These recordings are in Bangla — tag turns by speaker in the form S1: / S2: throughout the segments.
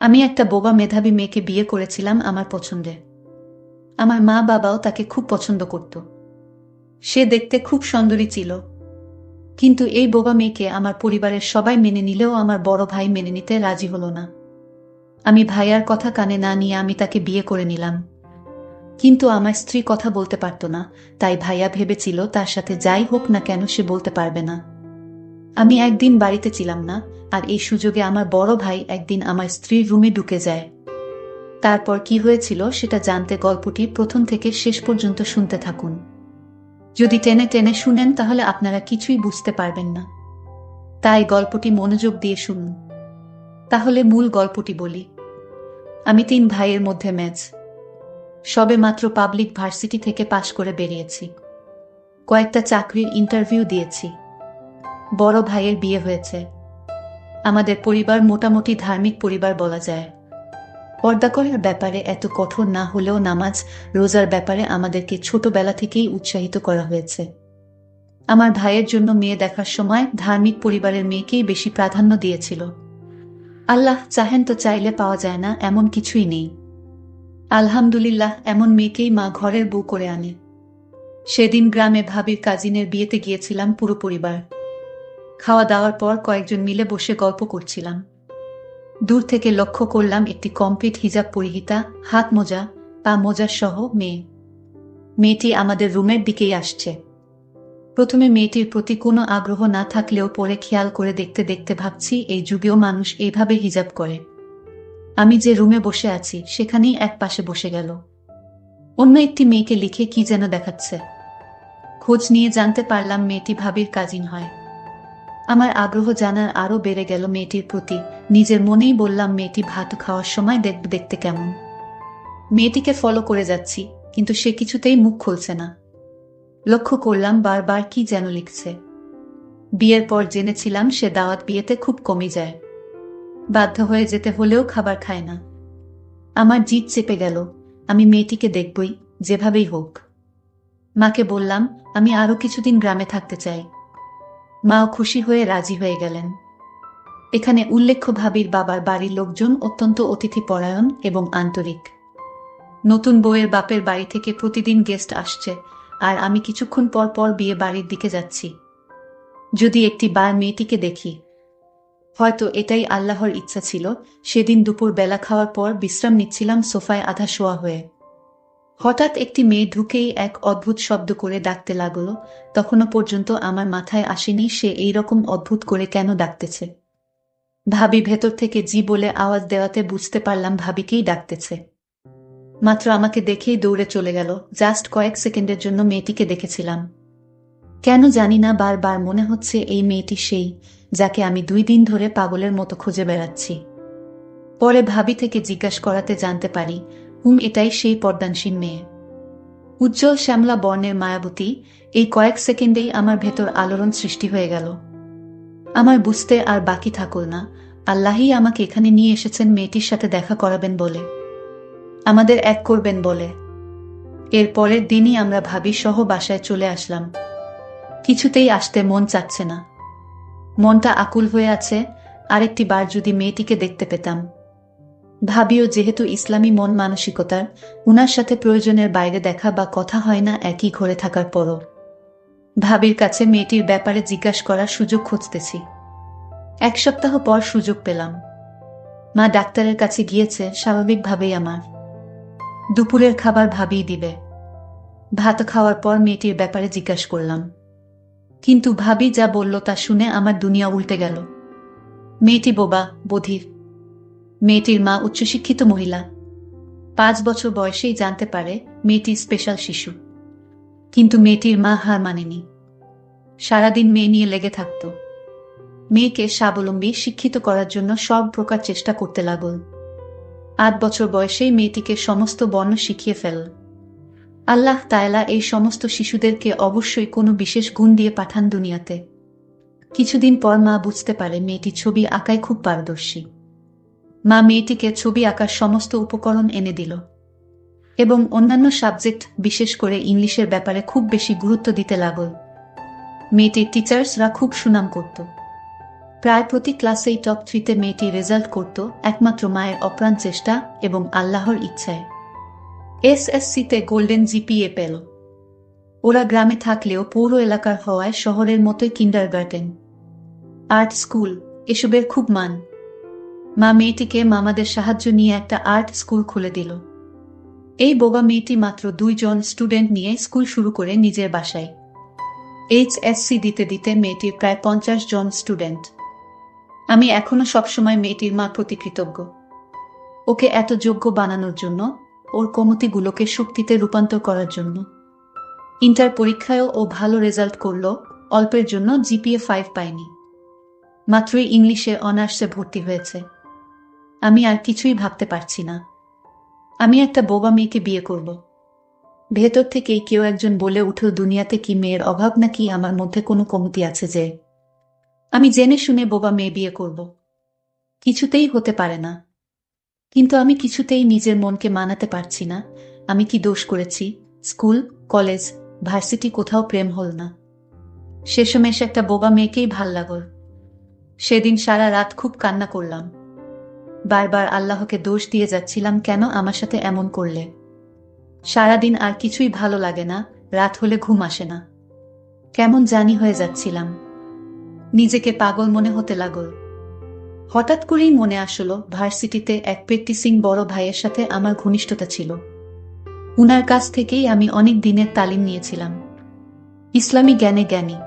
S1: আমি একটা বোবা মেধাবী মেয়েকে বিয়ে করেছিলাম আমার পছন্দে। আমার মা বাবাও তাকে খুব পছন্দ করত। সে দেখতে খুব সুন্দরী ছিল। কিন্তু এই বোবা মেয়েকে আমার পরিবারের সবাই মেনে নিলেও আমার বড় ভাই মেনে নিতে রাজি হলো না। আমি ভাইয়ার কথা কানে না নিয়ে আমি তাকে বিয়ে করে নিলাম। কিন্তু আমার স্ত্রী কথা বলতে পারত না, তাই ভাইয়া ভেবেছিল তার সাথে যাই হোক না কেন সে বলতে পারবে না। আমি একদিন বাড়িতে ছিলাম না, আর এই সুযোগে আমার বড় ভাই একদিন আমার স্ত্রীর রুমে ঢুকে যায়। তারপর কি হয়েছিল সেটা জানতে গল্পটি প্রথম থেকে শেষ পর্যন্ত শুনতে থাকুন। যদি টেনে টেনে শুনেন তাহলে আপনারা কিছুই বুঝতে পারবেন না, তাই গল্পটি মনোযোগ দিয়ে শুনুন। তাহলে মূল গল্পটি বলি। আমি 3 ভাইয়ের মধ্যে মেজ। সবে মাত্র পাবলিক ভার্সিটি থেকে পাশ করে বেরিয়েছি। কয়েকটা চাকরির ইন্টারভিউ দিয়েছি। বড় ভাইয়ের বিয়ে হয়েছে। আমাদের পরিবার মোটামুটি ধার্মিক পরিবার বলা যায়। পর্দা করার ব্যাপারে এত কঠোর না হলেও নামাজ রোজার ব্যাপারে আমাদেরকে ছোটবেলা থেকেই উৎসাহিত করা হয়েছে। আমার ভাইয়ের জন্য মেয়ে দেখার সময় ধার্মিক পরিবারের মেয়েকেই বেশি প্রাধান্য দিয়েছিল। আল্লাহ চাহেন তো চাইলে পাওয়া যায় না এমন কিছুই নেই। আলহামদুলিল্লাহ, এমন মেয়েকেই মা ঘরের বউ করে আনে। সেদিন গ্রামে ভাবির কাজিনের বিয়েতে গিয়েছিলাম পুরো পরিবার। খাওয়া দাওয়ার পর কয়েকজন মিলে বসে গল্প করছিলাম। দূর থেকে লক্ষ্য করলাম একটি কমপ্লিট হিজাব পরিহিতা, হাত মোজা, পা মোজা সহ মেয়ে। মেয়েটি আমাদের রুমের দিকেই আসছে। প্রথমে মেয়েটির প্রতি কোনো আগ্রহ না থাকলেও পরে খেয়াল করে দেখতে দেখতে ভাবছি এই যুগেও মানুষ এইভাবে হিজাব করে। আমি যে রুমে বসে আছি সেখানেই এক পাশে বসে গেল। অন্য একটি মেয়েকে লিখে কি যেন দেখাচ্ছে। খোঁজ নিয়ে জানতে পারলাম মেয়েটি ভাবির কাজিন হয়। আমার আগ্রহ জানার আরও বেড়ে গেল মেয়েটির প্রতি। নিজের মনেই বললাম মেয়েটি ভাত খাওয়ার সময় দেখব দেখতে কেমন। মেয়েটিকে ফলো করে যাচ্ছি, কিন্তু সে কিছুতেই মুখ খুলছে না। লক্ষ্য করলাম বারবার কি যেন লিখছে। বিয়ের পর জেনেছিলাম সে দাওয়াত বিয়েতে খুব কমই যায়। বাধ্য হয়ে যেতে হলেও খাবার খায় না। আমার জিদ চেপে গেল। আমি মেয়েটিকে দেখবই, যেভাবেই হোক। মাকে বললাম আমি আরো কিছুদিন গ্রামে থাকতে চাই। মাও খুশি হয়ে রাজি হয়ে গেলেন। এখানে উল্লেখ্য ভাবির বাবার বাড়ির লোকজন অত্যন্ত অতিথিপরায়ণ এবং আন্তরিক। নতুন বউয়ের বাপের বাড়ি থেকে প্রতিদিন গেস্ট আসছে, আর আমি কিছুক্ষণ পর পর বিয়ে বাড়ির দিকে যাচ্ছি। যদি একটি বার মেয়েটিকে দেখি। হয়তো এটাই আল্লাহর ইচ্ছা ছিল। সেদিন দুপুর বেলা খাওয়ার পর বিশ্রাম নিচ্ছিলাম সোফায় আধা শোয়া হয়ে। হঠাৎ একটি মেয়ে ঢুকেই এক অদ্ভুত শব্দ করে ডাকতে লাগলো। তখনও পর্যন্ত আমার মাথায় আসেনি সে এইরকম অদ্ভুত করে কেন ডাকতেছে। ভাবি ভেতর থেকে জি বলে আওয়াজ দেওয়াতে বুঝতে পারলাম ভাবিকেই ডাকতেছে। মাত্র আমাকে দেখেই দৌড়ে চলে গেল। জাস্ট কয়েক সেকেন্ডের জন্য মেয়েটিকে দেখেছিলাম। কেন জানি না বারবার মনে হচ্ছে এই মেয়েটি সেই, যাকে আমি 2 দিন ধরে পাগলের মতো খুঁজে বেড়াচ্ছি। পরে ভাবি থেকে জিজ্ঞাসা করাতে জানতে পারি, এটাই সেই পর্দানসীন মেয়ে। উজ্জ্বল শ্যামলা বর্ণের মায়াবতী। এই কয়েক সেকেন্ডেই আমার ভেতর আলোড়ন সৃষ্টি হয়ে গেল। আমার বুঝতে আর বাকি থাকল না, আল্লাহই আমাকে এখানে নিয়ে এসেছেন মেয়েটির সাথে দেখা করাবেন বলে, আমাদের এক করবেন বলে। এর পরের দিনই আমরা ভাবি সহ বাসায় চলে আসলাম। কিছুতেই আসতে মন চাচ্ছে না। মনটা আকুল হয়ে আছে, আরেকটি বার যদি মেয়েটিকে দেখতে পেতাম। ভাবিও যেহেতু ইসলামী মন মানসিকতার, উনার সাথে প্রয়োজনের বাইরে দেখা বা কথা হয় না একই ঘরে থাকার পরও। ভাবির কাছে মেয়েটির ব্যাপারে জিজ্ঞাসা করার সুযোগ খুঁজতেছি। 1 সপ্তাহ পর সুযোগ পেলাম। মা ডাক্তারের কাছে গিয়েছে, স্বাভাবিকভাবেই আমার দুপুরের খাবার ভাবিই দিবে। ভাত খাওয়ার পর মেয়েটির ব্যাপারে জিজ্ঞাসা করলাম, কিন্তু ভাবি যা বলল তা শুনে আমার দুনিয়া উল্টে গেল। মেয়েটি বোবা, বধির। মেয়েটির মা উচ্চশিক্ষিত মহিলা। 5 বছর বয়সেই জানতে পারে মেয়েটি স্পেশাল শিশু। কিন্তু মেয়েটির মা হার মানেনি। সারাদিন মেয়ে নিয়ে লেগে থাকত। মেয়েকে স্বাবলম্বী শিক্ষিত করার জন্য সব প্রকার চেষ্টা করতে লাগল। 8 বছর বয়সেই মেয়েটিকে সমস্ত বর্ণ শিখিয়ে ফেল। আল্লাহ তাআলা এই সমস্ত শিশুদেরকে অবশ্যই কোনো বিশেষ গুণ দিয়ে পাঠান দুনিয়াতে। কিছুদিন পর মা বুঝতে পারে মেয়েটি ছবি আঁকায় খুব পারদর্শী। মা মেয়েটিকে ছবি আঁকার সমস্ত উপকরণ এনে দিল এবং অন্যান্য সাবজেক্ট, বিশেষ করে ইংলিশের ব্যাপারে খুব বেশি গুরুত্ব দিতে লাগল। মেয়েটির টিচার্সরা খুব সুনাম করত। প্রায় প্রতি ক্লাসেই টপ 3-তে মেয়েটি রেজাল্ট করত একমাত্র মায়ের অপ্রাণ চেষ্টা এবং আল্লাহর ইচ্ছায়। এসএসসিতে গোল্ডেন জিপিএ পেল। ওরা গ্রামে থাকলেও পৌর এলাকার হওয়ায় শহরের মতোই কিন্ডারগার্টেন, আর্ট স্কুল এসবের খুব মান। মা মেয়েটিকে মামাদের সাহায্য নিয়ে একটা আর্ট স্কুল খুলে দিল। এই বোবা মেয়েটি মাত্র 2 জন স্টুডেন্ট নিয়ে স্কুল শুরু করে নিজের বাসায়। এইচএসসি দিতে দিতে মেয়েটির প্রায় 50 জন স্টুডেন্ট। আমি এখনো সবসময় মেয়েটির মা প্রতি কৃতজ্ঞ। ওকে এত যোগ্য বানানোর জন্য, ওর কমতিগুলোকে শক্তিতে রূপান্তর করার জন্য। ইন্টার পরীক্ষায়ও ও ভালো রেজাল্ট করল, অল্পের জন্য জিপিএ 5 পায়নি। মাত্রই ইংলিশে অনার্সে ভর্তি হয়েছে। আমি আর কিছুই ভাবতে পারছি না। আমি একটা বোবা মেয়েকে বিয়ে করব। ভেতর থেকেই কেউ একজন বলে উঠল, দুনিয়াতে কি মেয়ের অভাব নাকি আমার মধ্যে কোনো কমতি আছে যে আমি জেনে শুনে বোবা মেয়ে বিয়ে করব? কিছুতেই হতে পারে না। কিন্তু আমি কিছুতেই নিজের মনকে মানাতে পারছি না। আমি কি দোষ করেছি? স্কুল, কলেজ, ভার্সিটি কোথাও প্রেম হল না। শেষমেশ একটা বোবা মেয়েকেই ভাল লাগল। সেদিন সারা রাত খুব কান্না করলাম। বারবার আল্লাহকে দোষ দিয়ে যাচ্ছিলাম, কেন আমার সাথে এমন করলে? সারাদিন আর কিছুই ভালো লাগে না, রাত হলে ঘুম আসে না। কেমন জানি হয়ে যাচ্ছিলাম। নিজেকে পাগল মনে হতে লাগল। হঠাৎ করেই মনে আসলো, ভার্সিটিতে এক প্র্যাকটিসিং বড় ভাইয়ের সাথে আমার ঘনিষ্ঠতা ছিল। উনার কাছ থেকেই আমি অনেক দিনের তালিম নিয়েছিলাম। ইসলামী জ্ঞানে জ্ঞানী,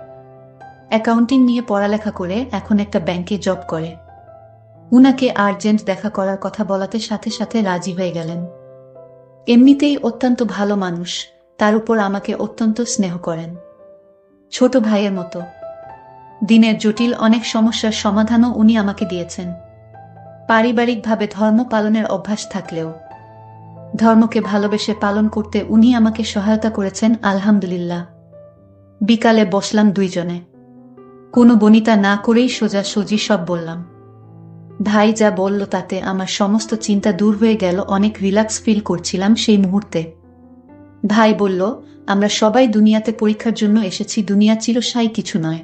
S1: অ্যাকাউন্টিং নিয়ে পড়ালেখা করে এখন একটা ব্যাংকে জব করে। উনাকে আর্জেন্ট দেখা করার কথা বলাতে সাথে সাথে রাজি হয়ে গেলেন। এমনিতেই অত্যন্ত ভালো মানুষ, তার উপর আমাকে অত্যন্ত স্নেহ করেন, ছোট ভাইয়ের মতো। দিনের জটিল অনেক সমস্যার সমাধানও উনি আমাকে দিয়েছেন। পারিবারিকভাবে ধর্ম পালনের অভ্যাস থাকলেও ধর্মকে ভালোবেসে পালন করতে উনি আমাকে সহায়তা করেছেন, আলহামদুলিল্লাহ। বিকালে বসলাম দুইজনে, কোনো বনিতা না করেই সোজাসুজি সব বললাম। ভাই যা বলল তাতে আমার সমস্ত চিন্তা দূর হয়ে গেল, অনেক রিল্যাক্স ফিল করছিলাম সেই মুহূর্তে। ভাই বলল, আমরা সবাই দুনিয়াতে পরীক্ষার জন্য এসেছি, দুনিয়া চিরস্থায়ী কিছু নয়।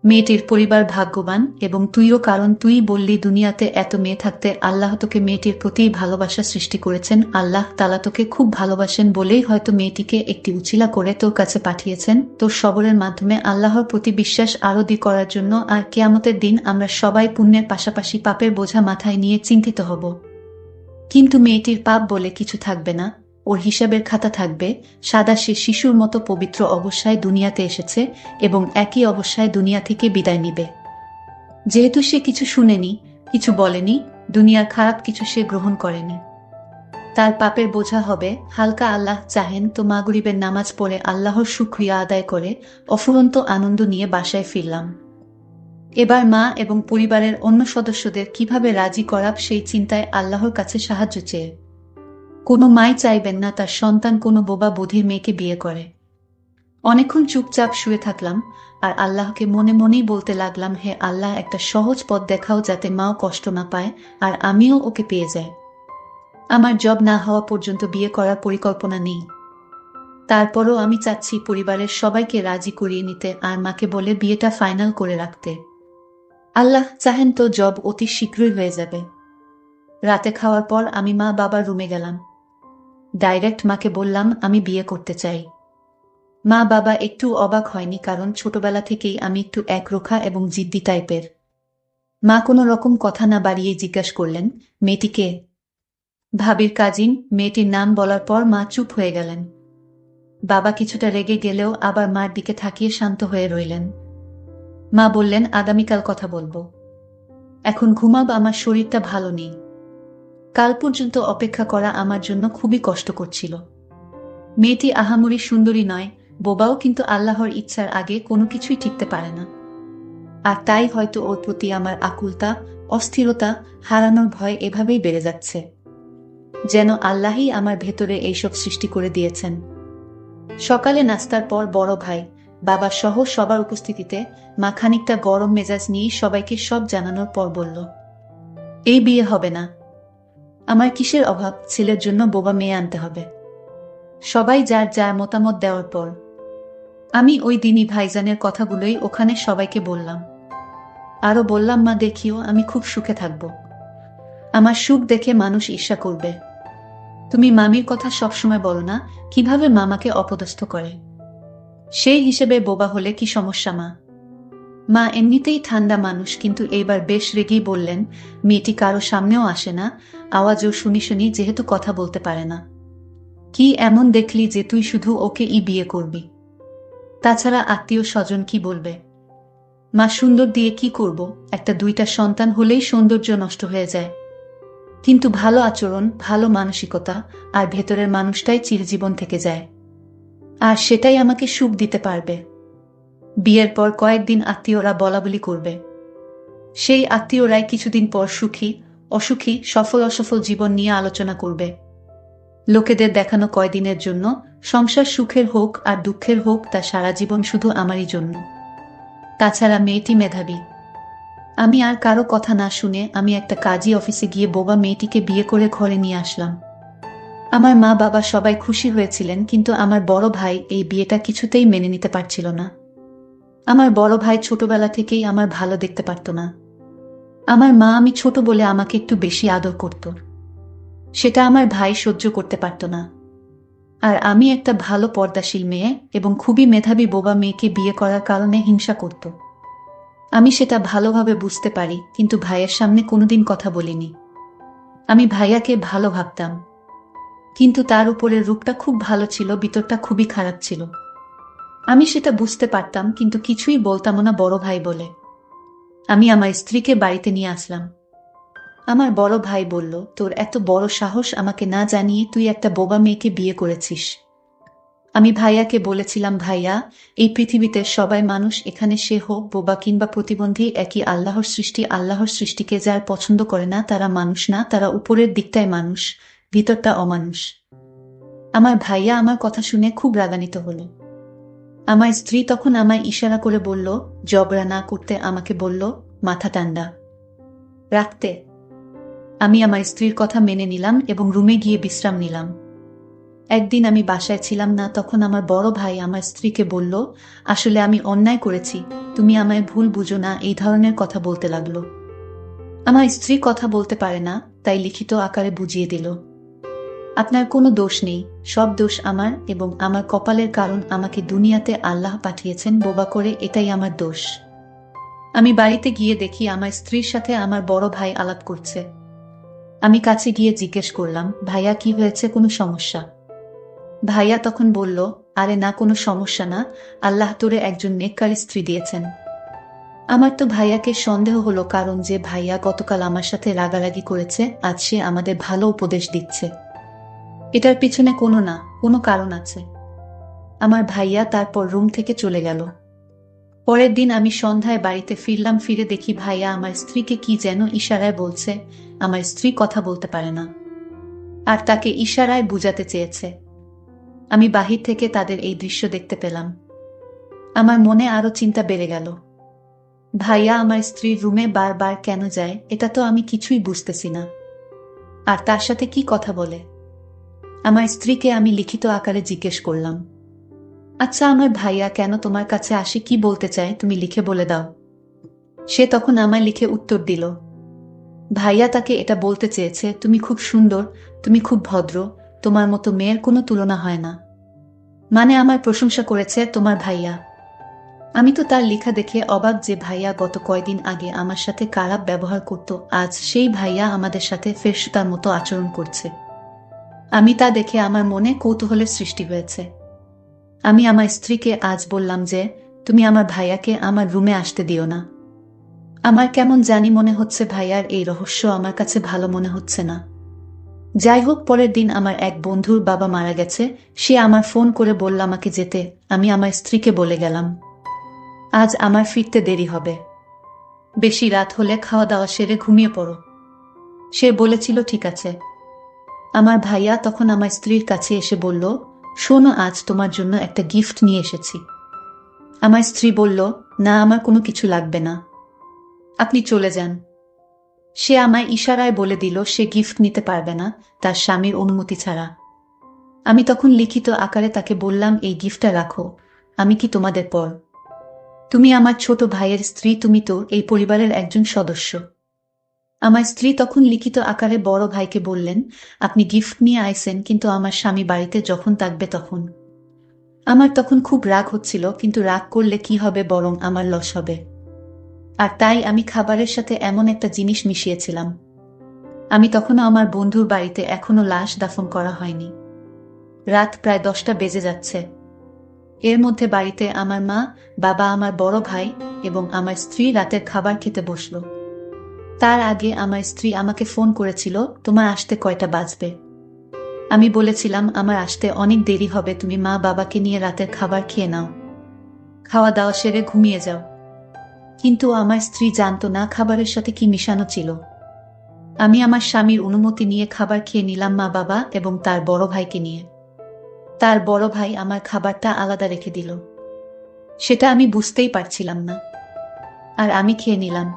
S1: মেয়েটির পরিবার ভাগ্যবান এবং তুইও, কারণ তুই বললি দুনিয়াতে এত মেয়ে থাকতে আল্লাহ তোকে মেয়েটির প্রতি ভালোবাসা সৃষ্টি করেছেন। আল্লাহ তাআলা তোকে খুব ভালোবাসেন বলেই হয়তো মেয়েটিকে একটি উছিলা করে তোর কাছে পাঠিয়েছেন, তোর সবরের মাধ্যমে আল্লাহর প্রতি বিশ্বাস আরো দৃঢ় করার জন্য। আর কিয়ামতের দিন আমরা সবাই পুণ্যের পাশাপাশি পাপের বোঝা মাথায় নিয়ে চিন্তিত হব। কিন্তু মেয়েটির পাপ বলে কিছু থাকবে না, ওর হিসাবের খাতা থাকবে সাদা। সে শিশুর মতো পবিত্র অবস্থায় দুনিয়াতে এসেছে এবং একই অবস্থায় দুনিয়া থেকে বিদায় নিবে। যেহেতু সে কিছু শুনেনি, কিছু বলেনি, দুনিয়ার খারাপ কিছু সে গ্রহণ করেনি, তার পাপের বোঝা হবে হালকা। আল্লাহ চাহেন তো মাগরিবের নামাজ পড়ে আল্লাহর শুকরিয়া আদায় করে অফুরন্ত আনন্দ নিয়ে বাসায় ফিরলাম। এবার মা এবং পরিবারের অন্য সদস্যদের কিভাবে রাজি করাব সেই চিন্তায় আল্লাহর কাছে সাহায্য চেয়ে। কোনো মাই চাইবেন না তার সন্তান কোনো বোবা বধির মেয়েকে বিয়ে করে। অনেকক্ষণ চুপচাপ শুয়ে থাকলাম আর আল্লাহকে মনে মনেই বলতে লাগলাম, হে আল্লাহ, একটা সহজ পথ দেখাও যাতে মাও কষ্ট না পায় আর আমিও ওকে পেয়ে যাই। আমার জব না হওয়া পর্যন্ত বিয়ে করার পরিকল্পনা নেই। তারপরও আমি চাচ্ছি পরিবারের সবাইকে রাজি করিয়ে নিতে আর মাকে বলে বিয়েটা ফাইনাল করে রাখতে। আল্লাহ চাহেন তো জব অতি শীঘ্রই হয়ে যাবে। রাতে খাওয়ার পর আমি মা বাবার রুমে গেলাম। ডাইরেক্ট মাকে বললাম আমি বিয়ে করতে চাই। মা বাবা একটু অবাক হয়নি, কারণ ছোটবেলা থেকেই আমি একটু একরোখা এবং জিদ্দি টাইপের। মা কোনো রকম কথা না বাড়িয়ে জিজ্ঞাসা করলেন, মেয়েটিকে? ভাবির কাজিন। মেয়েটির নাম বলার পর মা চুপ হয়ে গেলেন। বাবা কিছুটা রেগে গেলেও আবার মার দিকে তাকিয়ে শান্ত হয়ে রইলেন। মা বললেন, আগামীকাল কথা বলবো, এখন ঘুমাব, আমার শরীরটা ভালো নেই। কাল পর্যন্ত অপেক্ষা করা আমার জন্য খুবই কষ্ট করছিল। মেয়েটি আহামরি সুন্দরী নয়, বোবাও, কিন্তু আল্লাহর ইচ্ছার আগে কোনো কিছুই টিকতে পারে না। আর তাই হয়তো ওর প্রতি আমার আকুলতা, অস্থিরতা, হারানোর ভয় এভাবেই বেড়ে যাচ্ছে, যেন আল্লাহই আমার ভেতরে এইসব সৃষ্টি করে দিয়েছেন। সকালে নাস্তার পর বড় ভাই, বাবা সহ সবার উপস্থিতিতে মা খানিকটা গরম মেজাজ নিয়ে সবাইকে সব জানানোর পর বলল, এই বিয়ে হবে না। আমার কিসের অভাব? ছেলের জন্য বোবা মেয়ে আনতে হবে। সবাই যার যার মতামত দেওয়ার পর আমি ওই দিনই ভাইজানের কথাগুলোই ওখানে সবাইকে বললাম। আরো বললাম, মা দেখিও, আমি খুব সুখে থাকব। আমার সুখ দেখে মানুষ ঈর্ষা করবে। তুমি মামির কথা সবসময় বলো না, কিভাবে মামাকে অপদস্থ করে। সেই হিসেবে বোবা হলে কি সমস্যা মা? মা এমনিতেই ঠান্ডা মানুষ, কিন্তু এইবার বেশ রেগেই বললেন, মেয়েটি কারো সামনেও আসে না, আওয়াজও শুনি শুনি, যেহেতু কথা বলতে পারে না। কি এমন দেখলি যে তুই শুধু ওকে বিয়ে করবি? তাছাড়া আত্মীয় স্বজন কি বলবে? মা, সুন্দর দিয়ে কি করব? একটা দুইটা সন্তান হলেই সৌন্দর্য নষ্ট হয়ে যায়। কিন্তু ভালো আচরণ, ভালো মানসিকতা আর ভেতরের মানুষটাই চিরজীবন থেকে যায়। আর সেটাই আমাকে সুখ দিতে পারবে। বিয়ের পর কয়েকদিন আত্মীয়রা বলাবলি করবে। সেই আত্মীয়রাই কিছুদিন পর সুখী, অসুখী, সফল অসফল জীবন নিয়ে আলোচনা করবে। লোকেদের দেখানো কয়দিনের জন্য, সংসার সুখের হোক আর দুঃখের হোক, তা সারা জীবন শুধু আমারই জন্য। তাছাড়া মেয়েটি মেধাবী। আমি আর কারো কথা না শুনে আমি একটা কাজী অফিসে গিয়ে বোবা মেয়েটিকে বিয়ে করে ঘরে নিয়ে আসলাম। আমার মা বাবা সবাই খুশি হয়েছিলেন, কিন্তু আমার বড় ভাই এই বিয়েটা কিছুতেই মেনে নিতে পারছিল না। আমার বড় ভাই ছোটবেলা থেকেই আমার ভালো দেখতে পারত না। আমার মা আমি ছোট বলে আমাকে একটু বেশি আদর করত। সেটা আমার ভাই সহ্য করতে পারত না। আর আমি একটা ভালো পর্দাশীল মেয়ে এবং খুবই মেধাবী বোবা মেয়েকে বিয়ে করার কারণে হিংসা করত। আমি সেটা ভালোভাবে বুঝতে পারি, কিন্তু ভাইয়ের সামনে কোনোদিন কথা বলিনি। আমি ভাইয়াকে ভালো ভাবতাম, কিন্তু তার উপরের রূপটা খুব ভালো ছিল, ভিতরটা খুবই খারাপ ছিল। আমি সেটা বুঝতে পারতাম, কিন্তু কিছুই বলতাম না বড় ভাই বলে। আমি আমার স্ত্রীকে বাড়িতে নিয়ে আসলাম। আমার বড় ভাই বলল, তোর এত বড় সাহস, আমাকে না জানিয়ে তুই একটা বোবা মেয়েকে বিয়ে করেছিস। আমি ভাইয়াকে বলেছিলাম, ভাইয়া, এই পৃথিবীতে সবাই মানুষ, এখানে সে হোক বোবা কিংবা প্রতিবন্ধী, একই আল্লাহর সৃষ্টি। আল্লাহর সৃষ্টিকে যারা পছন্দ করে না তারা মানুষ না, তারা উপরের দিকটায় মানুষ, ভিতরটা অমানুষ। আমার ভাইয়া আমার কথা শুনে খুব রাগান্বিত হলো। আমার স্ত্রী তখন আমায় ইশারা করে বলল, ঝগড়া না করতে, আমাকে বলল মাথা ঠান্ডা রাখতে। আমি আমার স্ত্রীর কথা মেনে নিলাম এবং রুমে গিয়ে বিশ্রাম নিলাম। একদিন আমি বাসায় ছিলাম না, তখন আমার বড় ভাই আমার স্ত্রীকে বলল, আসলে আমি অন্যায় করেছি, তুমি আমায় ভুল বুঝো না, এই ধরনের কথা বলতে লাগলো। আমার স্ত্রী কথা বলতে পারে না, তাই লিখিত আকারে বুঝিয়ে দিল, আপনার কোনো দোষ নেই, সব দোষ আমার এবং আমার কপালের, কারণ আমাকে দুনিয়াতে আল্লাহ পাঠিয়েছেন বোবা করে, এটাই আমার দোষ। আমি বাড়িতে গিয়ে দেখি আমার স্ত্রীর সাথে আমার বড় ভাই আলাপ করছে। আমি কাছে গিয়ে জিজ্ঞেস করলাম, ভাইয়া কি হয়েছে, কোনো সমস্যা? ভাইয়া তখন বলল, আরে না, কোনো সমস্যা না, আল্লাহ তোরে একজন নেককার স্ত্রী দিয়েছেন। আমার তো ভাইয়াকে সন্দেহ হলো, কারণ যে ভাইয়া গতকাল আমার সাথে রাগারাগি করেছে, আজ সে আমাদের ভালো উপদেশ দিচ্ছে। এটার পিছনে কোনো কারণ আছে। আমার ভাইয়া তারপর রুম থেকে চলে গেল। পরের দিন আমি সন্ধ্যায় বাড়িতে ফিরলাম, ফিরে দেখি ভাইয়া আমার স্ত্রীকে কি যেন ইশারায় বলছে। আমার স্ত্রী কথা বলতে পারে না, আর তাকে ইশারায় বুঝাতে চেয়েছে। আমি বাহির থেকে তাদের এই দৃশ্য দেখতে পেলাম। আমার মনে আরো চিন্তা বেড়ে গেল। ভাইয়া আমার স্ত্রীর রুমে বারবার কেন যায়, এটা তো আমি কিছুই বুঝতেছি না। আর তার সাথে কি কথা বলে? আমার স্ত্রীকে আমি লিখিত আকারে জিজ্ঞেস করলাম, আচ্ছা, আমার ভাইয়া কেন তোমার কাছে আসে, কি বলতে চায়, তুমি লিখে বলে দাও। সে তখন আমায় লিখে উত্তর দিল, ভাইয়া তাকে এটা বলতে চেয়েছে, তুমি খুব সুন্দর, তুমি খুব ভদ্র, তোমার মতো মেয়ের কোনো তুলনা হয় না। মানে আমার প্রশংসা করেছে তোমার ভাইয়া। আমি তো তার লেখা দেখে অবাক, যে ভাইয়া গত কয়দিন আগে আমার সাথে খারাপ ব্যবহার করত, আজ সেই ভাইয়া আমাদের সাথে ফেরেশতার মতো আচরণ করছে। আমি তা দেখে আমার মনে কৌতূহলের সৃষ্টি হয়েছে। আমি আমার স্ত্রীকে আজ বললাম যে, তুমি আমার ভাইয়াকে আমার রুমে আসতে দিও না। আমার কেমন জানি মনে হচ্ছে ভাইয়ার এই রহস্য আমার কাছে ভালো মনে হচ্ছে না। যাই হোক, পরের দিন আমার এক বন্ধুর বাবা মারা গেছে। সে আমার ফোন করে বলল আমাকে যেতে। আমি আমার স্ত্রীকে বলে গেলাম, আজ আমার ফিরতে দেরি হবে, বেশি রাত হলে খাওয়া দাওয়া সেরে ঘুমিয়ে পড়ো। সে বলেছিল ঠিক আছে। আমার ভাইয়া তখন আমার স্ত্রীর কাছে এসে বলল, শোনো, আজ তোমার জন্য একটা গিফট নিয়ে এসেছি। আমার স্ত্রী বলল, না, আমার কোনো কিছু লাগবে না, আপনি চলে যান। সে আমায় ইশারায় বলে দিল সে গিফট নিতে পারবে না তার স্বামীর অনুমতি ছাড়া। আমি তখন লিখিত আকারে তাকে বললাম, এই গিফটটা রাখো, আমি কি তোমাদের পর? তুমি আমার ছোট ভাইয়ের স্ত্রী, তুমি তো এই পরিবারের একজন সদস্য। আমার স্ত্রী তখন লিখিত আকারে বড় ভাইকে বললেন, আপনি গিফট নিয়ে আইছেন, কিন্তু আমার স্বামী বাড়িতে যখন থাকবে তখন। আমার তখন খুব রাগ হচ্ছিল, কিন্তু রাগ করলে কি হবে, বরং আমার লস হবে। আর তাই আমি খাবারের সাথে এমন একটা জিনিস মিশিয়েছিলাম। আমি তখনও আমার বন্ধুর বাড়িতে, এখনো লাশ দাফন করা হয়নি। রাত প্রায় 10টা বেজে যাচ্ছে। এর মধ্যে বাড়িতে আমার মা, বাবা, আমার বড় ভাই এবং আমার স্ত্রী রাতের খাবার খেতে বসল। তার আগে আমার স্ত্রী আমাকে ফোন করেছিল, তোমার আসতে কয়টা বাজবে? আমি বলেছিলাম, আমার আসতে অনেক দেরি হবে, তুমি মা বাবাকে নিয়ে রাতের খাবার খেয়ে নাও, খাওয়া দাওয়া সেরে ঘুমিয়ে যাও। কিন্তু আমার স্ত্রী জানতো না খাবারের সাথে কি মিশানো ছিল। আমি আমার স্বামীর অনুমতি নিয়ে খাবার খেয়ে নিলাম, মা বাবা এবং তার বড় ভাইকে নিয়ে। তার বড় ভাই আমার খাবারটা আলাদা রেখে দিল। সেটা আমি বুঝতেই পারছিলাম না, আর আমি খেয়ে নিলাম।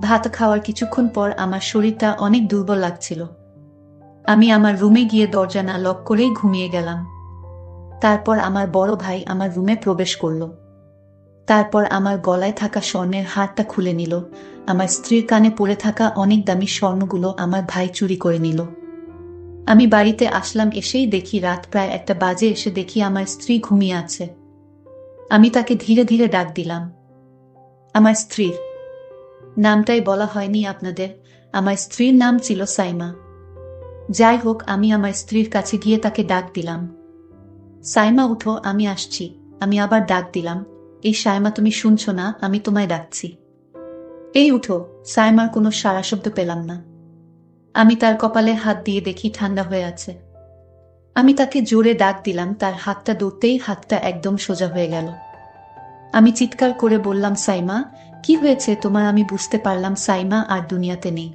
S1: ভাত খাওয়ার কিছুক্ষণ পর আমার শরীরটা অনেক দুর্বল লাগছিল। আমি আমার রুমে গিয়ে দরজা না লক করেই ঘুমিয়ে গেলাম। তারপর আমার বড় ভাই আমার রুমে প্রবেশ করল। তারপর আমার গলায় থাকা স্বর্ণের হারটা খুলে নিল। আমার স্ত্রীর কানে পড়ে থাকা অনেক দামি স্বর্ণগুলো আমার ভাই চুরি করে নিল। আমি বাড়িতে আসলাম, এসেই দেখি রাত প্রায় 1টা বাজে। এসে দেখি আমার স্ত্রী ঘুমিয়ে আছে। আমি তাকে ধীরে ধীরে ডাক দিলাম। আমার স্ত্রীর নামটাই বলা হয়নি আপনাদের। আমার স্ত্রীর নাম ছিল সাইমা। যাই হোক, আমি আমার স্ত্রীর কাছে গিয়ে তাকে ডাক দিলাম, সাইমা উঠো, আমি আসছি। আমি আবার ডাক দিলাম, এই সাইমা, তুমি শুনছো না? আমি তোমায় ডাকছি, এই উঠো। সাইমার কোনো সাড়া শব্দ পেলাম না। আমি তার কপালে হাত দিয়ে দেখি ঠান্ডা হয়ে আছে। আমি তাকে জোরে ডাক দিলাম, তার হাতটা ধরতেই হাতটা একদম সোজা হয়ে গেল। আমি চিৎকার করে বললাম, সাইমা, কি হয়েছে তোমার? আমি বুঝতে পারলাম সাইমা আর দুনিয়াতে নেই।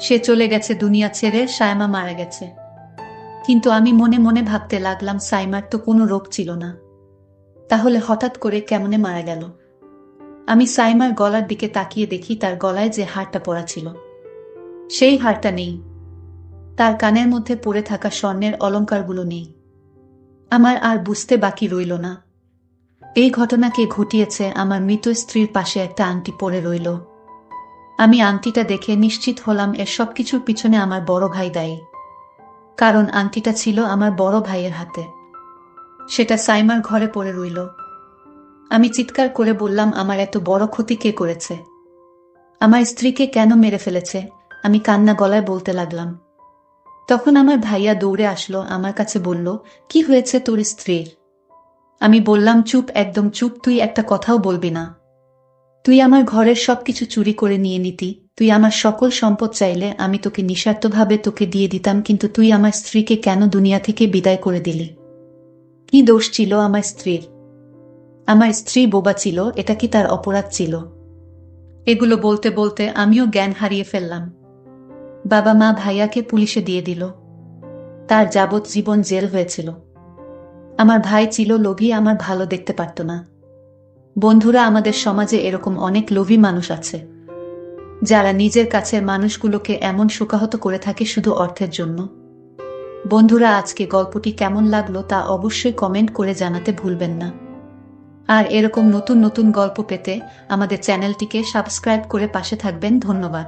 S1: সে চলে গেছে দুনিয়া ছেড়ে, সাইমা মারা গেছে। কিন্তু আমি মনে মনে ভাবতে লাগলাম, সাইমার তো কোনো রোগ ছিল না, তাহলে হঠাৎ করে কেমনে মারা গেল? আমি সাইমার গলার দিকে তাকিয়ে দেখি তার গলায় যে হারটা পরা ছিল, সেই হারটা নেই। তার কানের মধ্যে পড়ে থাকা স্বর্ণের অলংকারগুলো নেই। আমার আর বুঝতে বাকি রইল না, এই ঘটনাকে ঘটিয়েছে আমার মৃত স্ত্রীর পাশে একটা আংটি পড়ে রইল। আমি আংটিটা দেখে নিশ্চিত হলাম এর সবকিছুর পিছনে আমার বড় ভাই দায়ী। কারণ আংটিটা ছিল আমার বড় ভাইয়ের হাতে, সেটা সাইমার ঘরে পড়ে রইল। আমি চিৎকার করে বললাম, আমার এত বড় ক্ষতি কে করেছে? আমার স্ত্রীকে কেন মেরে ফেলেছে? আমি কান্না গলায় বলতে লাগলাম। তখন আমার ভাইয়া দৌড়ে আসলো, আমার কাছে বলল, কি হয়েছে তোর স্ত্রীর? আমি বললাম, চুপ, একদম চুপ, তুই একটা কথাও বলবি না। তুই আমার ঘরের সবকিছু চুরি করে নিয়ে নিতি, তুই আমার সকল সম্পদ চাইলে আমি তোকে নিঃস্বার্থভাবে তোকে দিয়ে দিতাম, কিন্তু তুই আমার স্ত্রীকে কেন দুনিয়া থেকে বিদায় করে দিলি? কি দোষ ছিল আমার স্ত্রীর? আমার স্ত্রী বোবা ছিল, এটা কি তার অপরাধ ছিল? এগুলো বলতে বলতে আমিও জ্ঞান হারিয়ে ফেললাম। বাবা মা ভাইয়াকে পুলিশে দিয়ে দিল, তার যাবজ্জীবন জেল হয়েছিল। আমার ভাই ছিল লোভী, আমার ভালো দেখতে পারত না। বন্ধুরা, আমাদের সমাজে এরকম অনেক লোভী মানুষ আছে, যারা নিজের কাছের মানুষগুলোকে এমন শোকাহত করে থাকে শুধু অর্থের জন্য। বন্ধুরা, আজকে গল্পটি কেমন লাগলো তা অবশ্যই কমেন্ট করে জানাতে ভুলবেন না। আর এরকম নতুন নতুন গল্প পেতে আমাদের চ্যানেলটিকে সাবস্ক্রাইব করে পাশে থাকবেন। ধন্যবাদ।